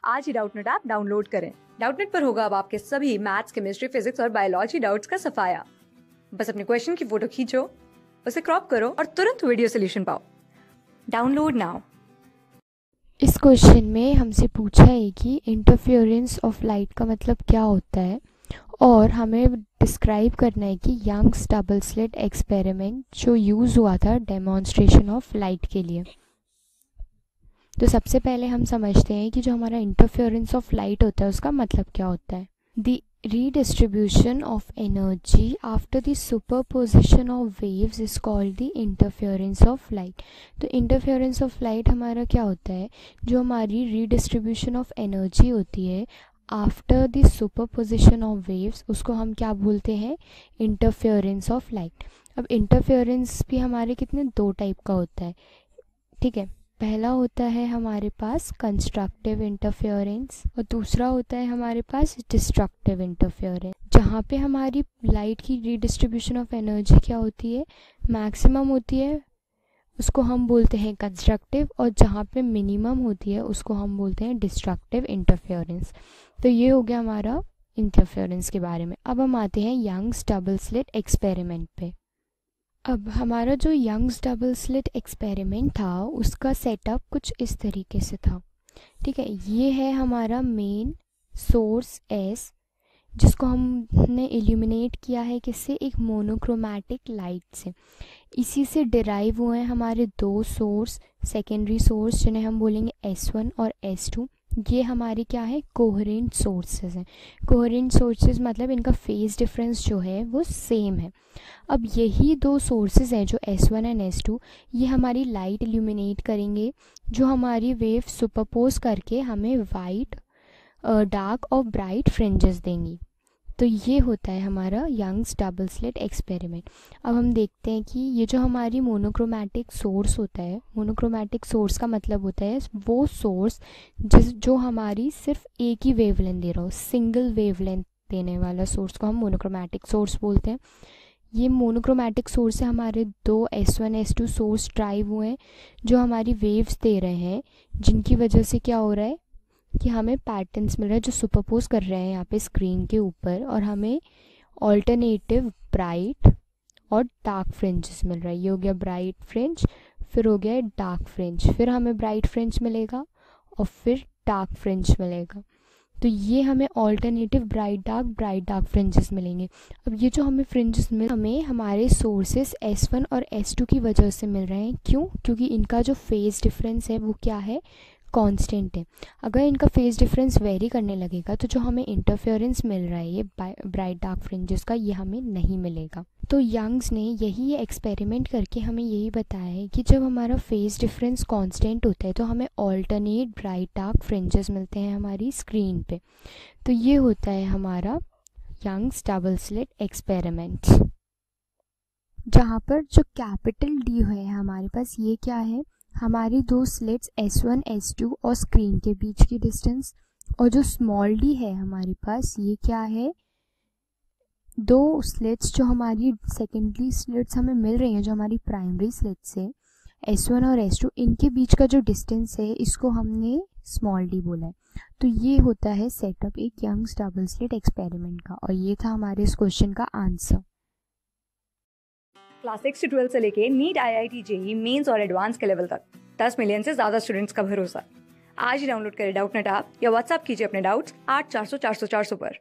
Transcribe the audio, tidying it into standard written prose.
आज ही Doubtnut app download करें। Doubtnut पर होगा अब आपके सभी मैथ्स, केमिस्ट्री, फिजिक्स और बायोलॉजी डाउट्स का सफाया। बस अपने क्वेश्चन की फोटो खींचो, उसे क्रॉप करो और तुरंत वीडियो सोल्यूशन पाओ। Download now. इस क्वेश्चन में हमसे पूछा है कि इंटरफेरेंस ऑफ लाइट का मतलब क्या होता है और हमें डिस्क्राइब करना है कि यंग्स डबल स्लिट एक्सपेरिमेंट जो यूज़ हुआ था डेमोन्स्ट्रेशन ऑफ लाइट के लिए। तो सबसे पहले हम समझते हैं कि जो हमारा इंटरफेरेंस ऑफ लाइट होता है उसका मतलब क्या होता है। The redistribution of energy after the superposition of waves is called the interference of light। तो interference of light हमारा क्या होता है, जो हमारी redistribution of energy होती है after the superposition of waves, उसको हम क्या बोलते हैं, इंटरफेरेंस ऑफ लाइट। अब इंटरफेरेंस भी हमारे कितने दो टाइप का होता है, ठीक है। पहला होता है हमारे पास कंस्ट्रक्टिव इंटरफेरेंस और दूसरा होता है हमारे पास डिस्ट्रक्टिव इंटरफेरेंस, जहाँ पे हमारी लाइट की रीडिस्ट्रीब्यूशन ऑफ एनर्जी क्या होती है, मैक्सिमम होती है, उसको हम बोलते हैं कंस्ट्रक्टिव, और जहाँ पे मिनिमम होती है उसको हम बोलते हैं डिस्ट्रक्टिव इंटरफेरेंस। तो ये हो गया हमारा इंटरफेरेंस के बारे में। अब हम आते हैं यंग्स डबल स्लिट एक्सपेरिमेंट पे। अब हमारा जो यंग्स डबल स्लिट एक्सपेरिमेंट था उसका सेटअप कुछ इस तरीके से था, ठीक है। ये है हमारा मेन सोर्स एस, जिसको हमने इल्यूमिनेट किया है किससे, एक मोनोक्रोमैटिक लाइट से। इसी से डिराइव हुए हैं हमारे दो सोर्स, सेकेंडरी सोर्स जिन्हें हम बोलेंगे S1 और S2। ये हमारे क्या है, कोहेरेंट सोर्सेज हैं। कोहेरेंट सोर्सेज मतलब इनका फेज डिफरेंस जो है वो सेम है। अब यही दो सोर्सेज हैं जो S1 एंड S2, ये हमारी लाइट इल्यूमिनेट करेंगे, जो हमारी वेव सुपरपोज करके हमें वाइट, डार्क और ब्राइट फ्रिंजेस देंगी। तो ये होता है हमारा यंग्स डबल स्लिट एक्सपेरिमेंट। अब हम देखते हैं कि ये जो हमारी मोनोक्रोमैटिक सोर्स होता है, मोनोक्रोमैटिक सोर्स का मतलब होता है वो सोर्स जो हमारी सिर्फ एक ही वेवलेंथ दे रहा हो, सिंगल वेवलेंथ देने वाला सोर्स को हम मोनोक्रोमैटिक सोर्स बोलते हैं। ये मोनोक्रोमैटिक सोर्स से हमारे दो S1 S2 सोर्स ड्राइव हुए हैं जो हमारी वेव्स दे रहे हैं, जिनकी वजह से क्या हो रहा है कि हमें पैटर्न्स मिल रहा है जो सुपरपोज कर रहे हैं यहाँ पे स्क्रीन के ऊपर, और हमें ऑल्टरनेटिव ब्राइट और डार्क फ्रिंजेस मिल रहा है। ये हो गया ब्राइट फ्रिंज, फिर हो गया डार्क फ्रिंज, फिर हमें ब्राइट फ्रिंज मिलेगा और फिर डार्क फ्रिंज मिलेगा। तो ये हमें ऑल्टरनेटिव ब्राइट डार्क फ्रिंजेस मिलेंगे। अब ये जो हमें फ्रिंजेस हमें हमारे सोर्सेस S1 और S2 की वजह से मिल रहे हैं। क्यों? क्योंकि इनका जो फेज डिफरेंस है वो क्या है, कांस्टेंट है। अगर इनका फेज डिफरेंस वेरी करने लगेगा तो जो हमें इंटरफेरेंस मिल रहा है ये ब्राइट डार्क फ्रिंजेस का, ये हमें नहीं मिलेगा। तो यंग्स ने यही एक्सपेरिमेंट करके हमें यही बताया है कि जब हमारा फेज डिफरेंस कांस्टेंट होता है तो हमें ऑल्टरनेट ब्राइट डार्क फ्रिंजेस मिलते हैं हमारी स्क्रीन पे। तो ये होता है हमारा यंग्स डबल स्लिट एक्सपेरिमेंट, जहाँ पर जो कैपिटल D है हमारे पास, ये क्या है, हमारी दो स्लिट्स S1 S2 और स्क्रीन के बीच की डिस्टेंस, और जो स्मॉल d है हमारे पास, ये क्या है, दो स्लिट्स जो हमारी सेकेंडरी स्लिट्स हमें मिल रही हैं, जो हमारी प्राइमरी स्लिट्स है S1 और S2, इनके बीच का जो डिस्टेंस है इसको हमने स्मॉल d बोला है। तो ये होता है सेटअप एक यंग्स डबल स्लिट एक्सपेरिमेंट का, और ये था हमारे इस क्वेश्चन का आंसर। क्लास 6 से 12 से लेके नीट, IIT, JEE मेंस और एडवांस के लेवल तक 10 मिलियन से ज्यादा स्टूडेंट्स का भरोसा। आज ही डाउनलोड करें डाउटनेट ऐप या व्हाट्सएप कीजिए अपने डाउट्स 8400 400 400 पर।